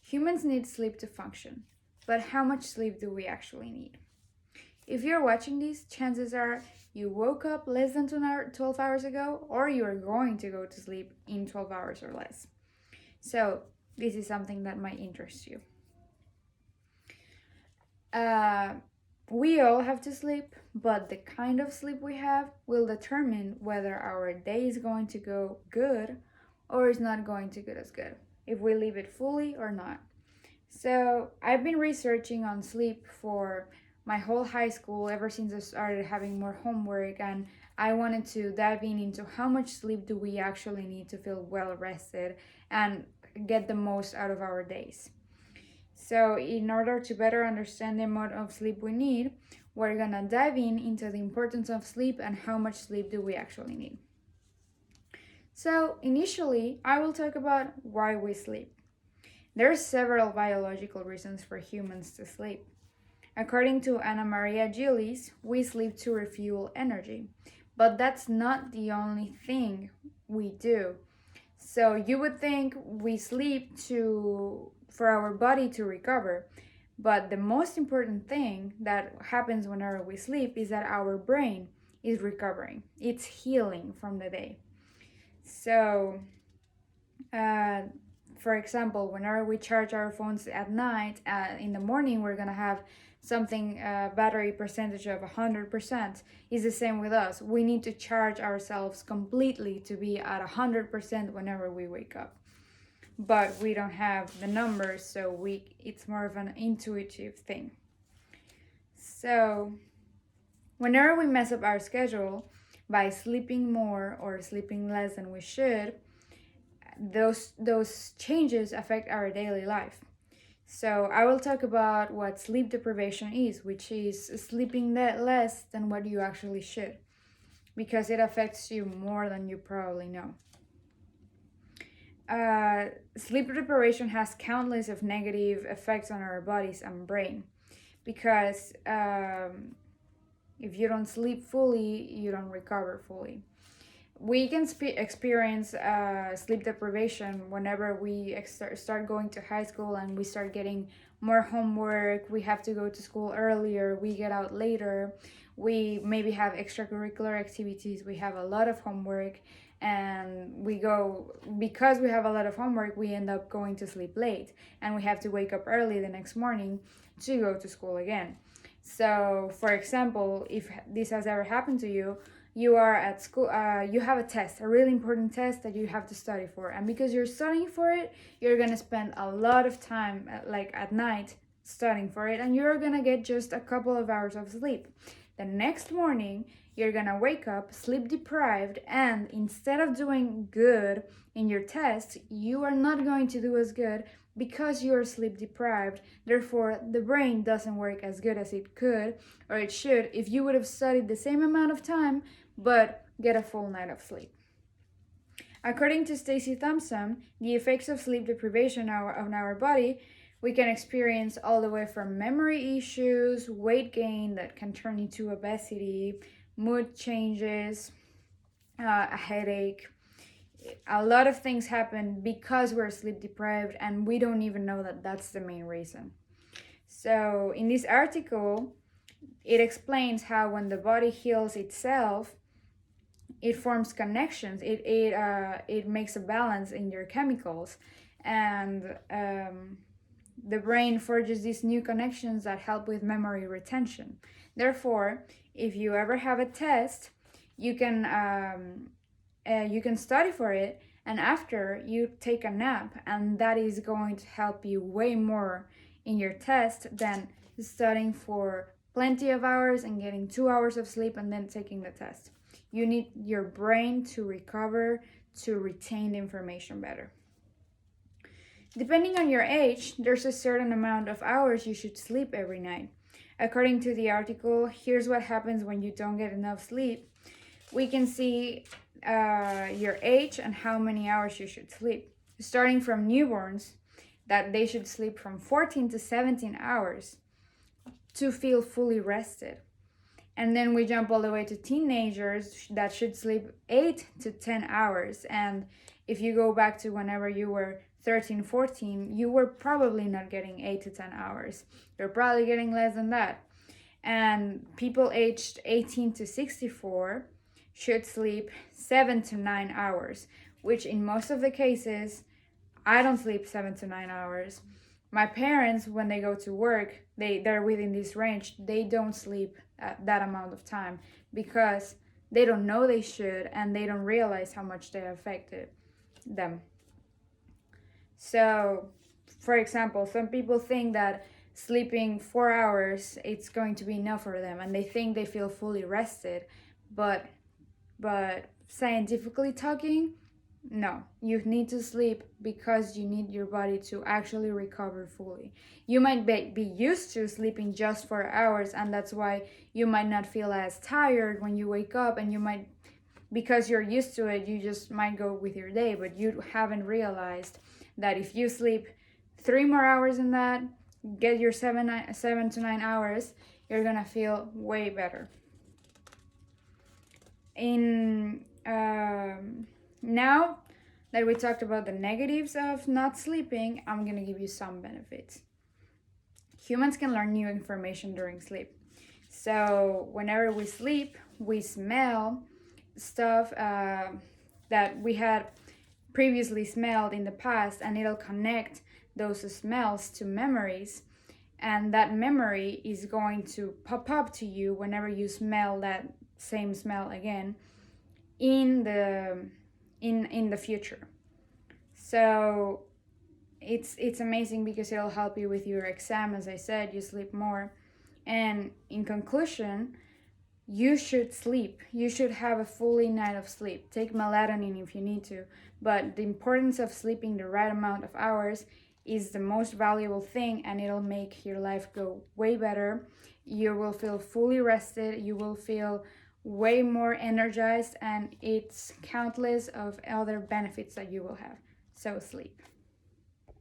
Humans need sleep to function, but how much sleep do we actually need? If you're watching this, chances are you woke up less than 12 hours ago, or you are going to go to sleep in 12 hours or less. So, this is something that might interest you. We all have to sleep, but the kind of sleep we have will determine whether our day is going to go good or is not going to go as good, if we live it fully or not. So I've been researching on sleep for my whole high school ever since I started having more homework, and I wanted to dive into how much sleep do we actually need to feel well rested and get the most out of our days. So in order to better understand the amount of sleep we need, we're gonna dive into the importance of sleep and how much sleep do we actually need. So initially, I will talk about why we sleep. There are several biological reasons for humans to sleep. According to Anna Maria Gillies, we sleep to refuel energy, but that's not the only thing we do. So you would think we sleep for our body to recover, but the most important thing that happens whenever we sleep is that our brain is recovering. It's healing from the day. So, for example, whenever we charge our phones at night, in the morning we're gonna have something battery percentage of 100%. Is the same with us. We need to charge ourselves completely to be at 100% whenever we wake up. But we don't have the numbers, so it's more of an intuitive thing. So whenever we mess up our schedule by sleeping more or sleeping less than we should, those changes affect our daily life. So I will talk about what sleep deprivation is, which is sleeping less than what you actually should, because it affects you more than you probably know. Sleep deprivation has countless of negative effects on our bodies and brain, because if you don't sleep fully, you don't recover fully. We can experience sleep deprivation whenever we start going to high school and we start getting more homework. We have to go to school earlier, we get out later, we maybe have extracurricular activities, we have a lot of homework, and because we have a lot of homework, we end up going to sleep late, and we have to wake up early the next morning to go to school again. So for example, if this has ever happened to you, you are at school, you have a test, a really important test that you have to study for, and because you're studying for it, you're gonna spend a lot of time at night studying for it, and you're gonna get just a couple of hours of sleep. The next morning you're gonna wake up sleep deprived, and instead of doing good in your test, you are not going to do as good because you are sleep deprived. Therefore, the brain doesn't work as good as it could or it should if you would have studied the same amount of time but get a full night of sleep. According to Stacy Thompson, the effects of sleep deprivation on our body we can experience all the way from memory issues, weight gain that can turn into obesity, mood changes, a headache. A lot of things happen because we're sleep deprived, and we don't even know that that's the main reason. So in this article, it explains how when the body heals itself, it forms connections. It makes a balance in your chemicals, and the brain forges these new connections that help with memory retention. Therefore, if you ever have a test, you can study for it, and after you take a nap, and that is going to help you way more in your test than studying for plenty of hours and getting 2 hours of sleep and then taking the test. You need your brain to recover, to retain the information better. Depending on your age, there's a certain amount of hours you should sleep every night. According to the article, here's what happens when you don't get enough sleep. We can see your age and how many hours you should sleep. Starting from newborns, that they should sleep from 14 to 17 hours to feel fully rested. And then we jump all the way to teenagers that should sleep 8 to 10 hours. And if you go back to whenever you were 13, 14, you were probably not getting 8 to 10 hours. You're probably getting less than that. And people aged 18 to 64 should sleep 7 to 9 hours, which in most of the cases, I don't sleep 7 to 9 hours. My parents, when they go to work, they're within this range. They don't sleep that amount of time because they don't know they should, and they don't realize how much they affected them. So, for example, some people think that sleeping 4 hours it's going to be enough for them, and they think they feel fully rested, but scientifically talking, no, you need to sleep because you need your body to actually recover fully. You might be used to sleeping just 4 hours, and that's why you might not feel as tired when you wake up, and you might, because you're used to it, you just might go with your day, but you haven't realized that if you sleep 3 more hours than that, get your 7 to 9 hours, you're gonna feel way better. Now that we talked about the negatives of not sleeping, I'm gonna give you some benefits. Humans can learn new information during sleep. So whenever we sleep, we smell stuff that we had previously smelled in the past, and it'll connect those smells to memories, and that memory is going to pop up to you whenever you smell that same smell again in the future. So it's amazing because it'll help you with your exam. As I said, you sleep more. And in conclusion, you should sleep. You should have a fully night of sleep. Take melatonin if you need to, but the importance of sleeping the right amount of hours is the most valuable thing, and it'll make your life go way better. You will feel fully rested. You will feel way more energized, and it's countless of other benefits that you will have. So sleep.